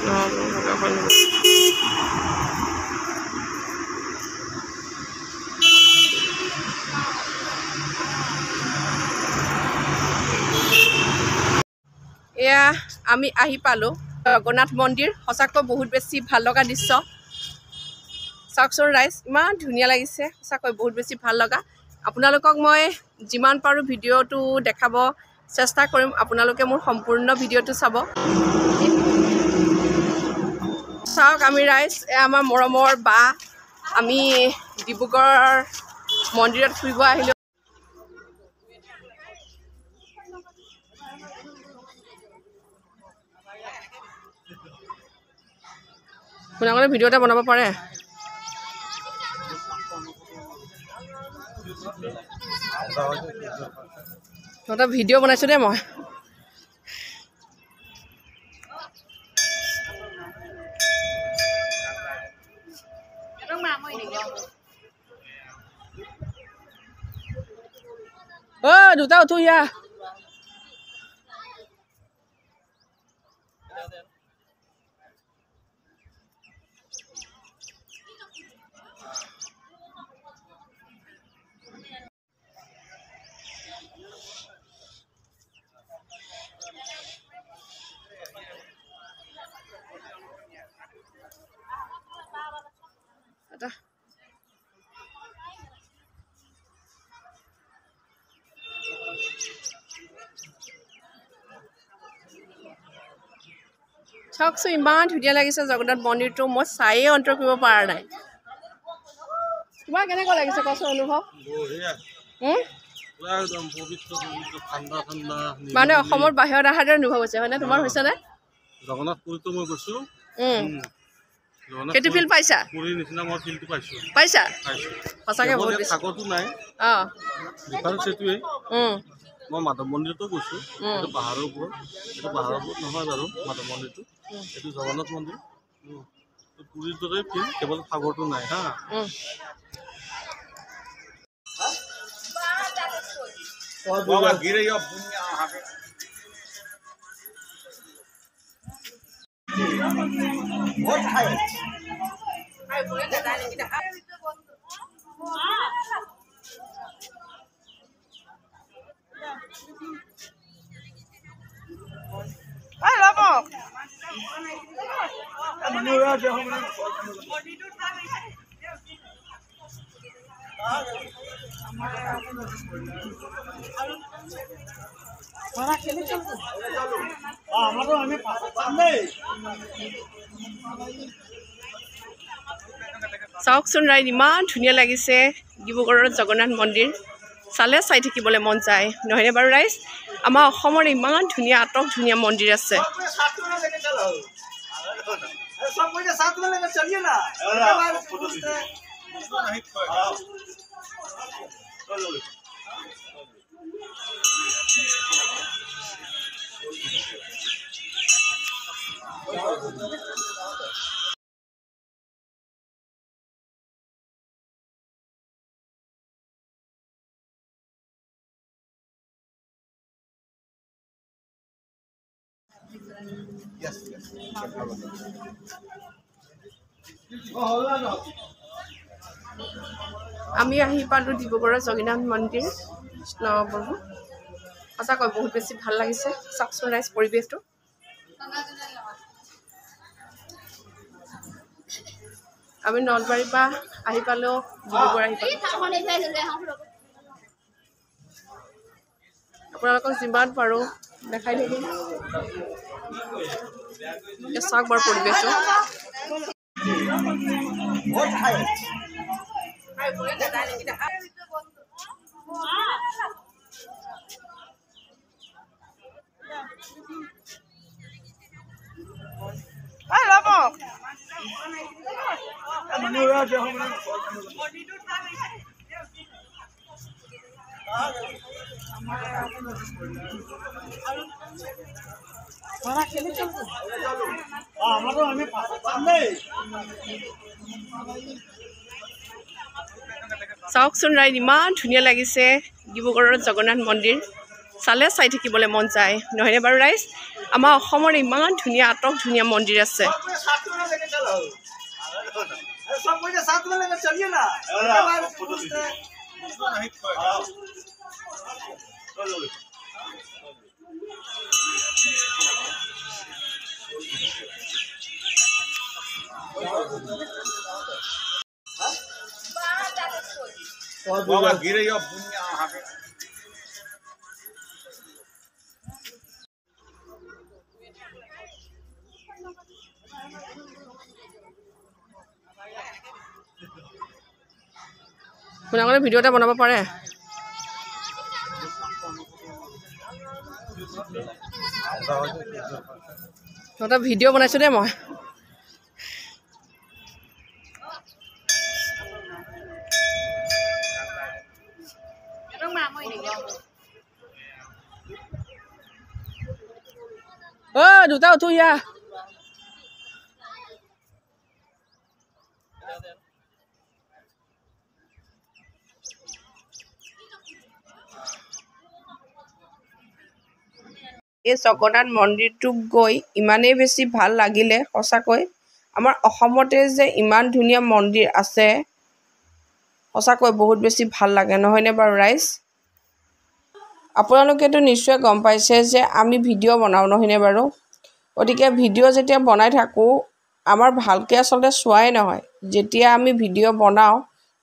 এয়া আমি আহি পালোঁ জগন্নাথ মন্দিৰ। সঁচাকৈ বহুত বেছি ভাল লগা দৃশ্য। চাওকচোন ৰাইজ, ইমান ধুনীয়া লাগিছে, সঁচাকৈ বহুত বেছি ভাল লগা। আপোনালোকক মই যিমান পাৰোঁ ভিডিঅ'টো দেখাব চেষ্টা কৰিম। আপোনালোকে মোৰ সম্পূৰ্ণ ভিডিঅ'টো চাব। চাওক আমি ৰাইজ, এয়া আমাৰ মৰমৰ বা, আমি ডিব্ৰুগড় মন্দিৰত ফুৰিব আহিলোঁ। আপোনালোকে ভিডিঅ' এটা বনাব পাৰে। তহঁতৰ ভিডিঅ' বনাইছোঁ দেই মই। দুটা উঠো ইয়া। চাওকচোন ইমান ধুনীয়া লাগিছে জগন্নাথ মন্দিৰটো, মই চায়ে অন্তৰ কৰিব পৰা নাই। তোমাৰ কেনেকুৱা লাগিছে কচোন অনুভৱ? মানে অসমৰ বাহিৰত অহাৰ দৰে অনুভৱ হৈছে, হয়নে? তোমাৰ হৈছেনে? জগন্নাথ পুৰীটো মই গৈছোঁ। সেইটো ফিল পাইছা? পুৰীৰ নিচিনা মই ফিলটো পাইছোঁ। পাইছা? সঁচাকৈ বহুত বেছি। সাগৰটো নাই। ডিফাৰেঞ্চ সেইটোৱেই। মই মাধৱ মন্দিৰতো গৈছোঁ, এইটো পাহাৰৰ ওপৰত। এইটো পাহাৰৰ ওপৰত নহয় বাৰু মাধৱ মন্দিৰটো, এইটো জগন্নাথ মন্দিৰ। পুৰীৰ দৰে ফিল, কেৱল সাগৰটো নাই। হা, চাওকচোন ৰাইজ, ইমান ধুনীয়া লাগিছে ডিব্ৰুগড়ৰ জগন্নাথ মন্দিৰ। চালে চাই থাকিবলৈ মন যায়, নহয়নে বাৰু ৰাইজ? আমাৰ অসমৰ ইমান ধুনীয়া আটক ধুনীয়া মন্দিৰ আছে। আমি আহি পালোঁ ডিব্ৰুগড়ৰ জগন্নাথ মন্দিৰ নৱপ্ৰভু। সঁচাকৈ বহুত বেছি ভাল লাগিছে। চাওকচোন ৰাইজ পৰিৱেশটো। আমি নলবাৰীৰ পৰা আহি পালোঁ ডিব্ৰুগড় আহি পালোঁ। আপোনালোকক যিমান পাৰোঁ দেখাই থাকিম। চাওক বাৰু পৰিৱেশটো। চাওকচোন ৰাইজ, ইমান ধুনীয়া লাগিছে ডিব্ৰুগড়ৰ জগন্নাথ মন্দিৰ। চালে চাই থাকিবলৈ মন যায়, নহয়নে বাৰু ৰাইজ? আমাৰ অসমৰ ইমান ধুনীয়া আটক ধুনীয়া মন্দিৰ আছে। কোনে ভিডিঅ' এটা বনাব পাৰে? এটা ভিডিঅ' বনাইছোঁ দেই মই। দুটা উঠো ইয়া। এই জগন্নাথ মন্দিৰটোক গৈ ইমানেই বেছি ভাল লাগিলে সঁচাকৈ। আমাৰ অসমতে যে ইমান ধুনীয়া মন্দিৰ আছে সঁচাকৈ বহুত বেছি ভাল লাগে, নহয়নে বাৰু ৰাইজ? আপোনালোকেতো নিশ্চয় গম পাইছে যে আমি ভিডিঅ' বনাওঁ, নহয়নে বাৰু? গতিকে ভিডিঅ' যেতিয়া বনাই থাকোঁ আমাৰ ভালকৈ আচলতে চোৱাই নহয়। যেতিয়া আমি ভিডিঅ' বনাওঁ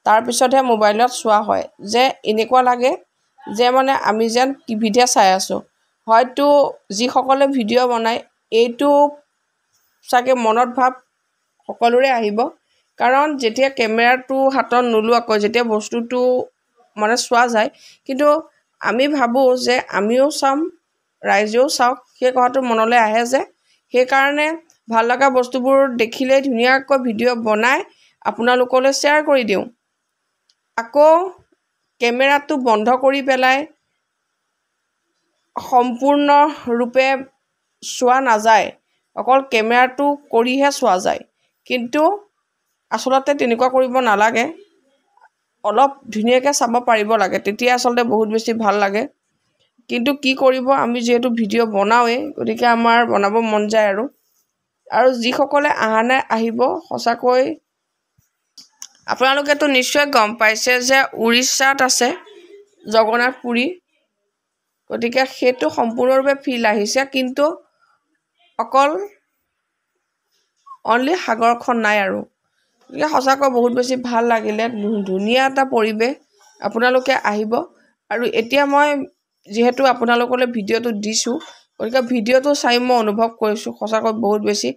তাৰপিছতহে মোবাইলত চোৱা হয়, যে এনেকুৱা লাগে যে মানে আমি যেন টিভিতহে চাই আছোঁ। হয়তো যিসকলে ভিডিঅ' বনায় এইটো চাগে মনত ভাৱ সকলোৰে আহিব, কাৰণ যেতিয়া কেমেৰাটো হাতত নোলোৱাকৈ যেতিয়া বস্তুটো মানে চোৱা যায়, কিন্তু আমি ভাবোঁ যে আমিও চাম ৰাইজেও চাওক, সেই কথাটো মনলৈ আহে যে সেইকাৰণে ভাল লগা বস্তুবোৰ দেখিলেই ধুনীয়াকৈ ভিডিঅ' বনাই আপোনালোকলৈ শ্বেয়াৰ কৰি দিওঁ। আকৌ কেমেৰাটো বন্ধ কৰি পেলাই সম্পূৰ্ণৰূপে চোৱা নাযায়, অকল কেমেৰাটো কৰিহে চোৱা যায়। কিন্তু আচলতে তেনেকুৱা কৰিব নালাগে, অলপ ধুনীয়াকৈ চাব পাৰিব লাগে, তেতিয়া আচলতে বহুত বেছি ভাল লাগে। কিন্তু কি কৰিব, আমি যিহেতু ভিডিঅ' বনাওঁৱেই গতিকে আমাৰ বনাব মন যায় আৰু যিসকলে অহা নাই আহিব। সঁচাকৈ আপোনালোকেতো নিশ্চয় গম পাইছে যে উৰিষ্যাত আছে জগন্নাথ পুৰী, গতিকে সেইটো সম্পূৰ্ণৰূপে ফিল আহিছে, কিন্তু অকল অনলি সাগৰখন নাই আৰু। গতিকে সঁচাকৈ বহুত বেছি ভাল লাগিলে, ধুনীয়া এটা পৰিৱেশ। আপোনালোকে আহিব। আৰু এতিয়া মই যিহেতু আপোনালোকলৈ ভিডিঅ'টো দিছোঁ গতিকে ভিডিঅ'টো চাই মই অনুভৱ কৰিছোঁ সঁচাকৈ বহুত বেছি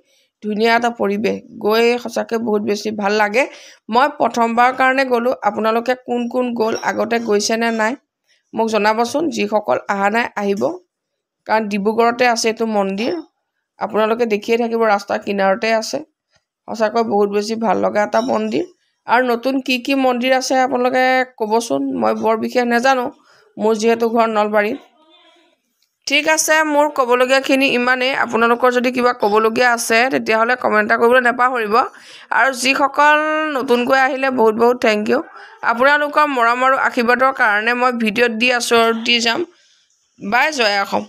ধুনীয়া এটা পৰিৱেশ, গৈ সঁচাকৈ বহুত বেছি ভাল লাগে। মই প্ৰথমবাৰৰ কাৰণে গ'লোঁ, আপোনালোকে কোন কোন গ'ল, আগতে গৈছেনে নাই মোক জনাবচোন। যিসকল অহা নাই আহিব, কাৰণ ডিব্ৰুগড়তে আছে এইটো মন্দিৰ, আপোনালোকে দেখিয়ে থাকিব, ৰাস্তাৰ কিনাৰতে আছে। সঁচাকৈ বহুত বেছি ভাল লগা এটা মন্দিৰ। আৰু নতুন কি কি মন্দিৰ আছে আপোনালোকে ক'বচোন, মই বৰ বিশেষ নাজানো, মোৰ যিহেতু ঘৰ নলবাৰীত। ঠিক আছে, মোৰ ক'বলগীয়াখিনি ইমানেই। আপোনালোকৰ যদি কিবা ক'বলগীয়া আছে তেতিয়াহ'লে কমেণ্ট এটা কৰিবলৈ নাপাহৰিব। আৰু যিসকল নতুনকৈ আহিলে বহুত বহুত থেংক ইউ। আপোনালোকৰ মৰম আৰু আশীৰ্বাদৰ কাৰণে মই ভিডিঅ'ত দি আছোঁ আৰু দি যাম। বাই, জয় অসম।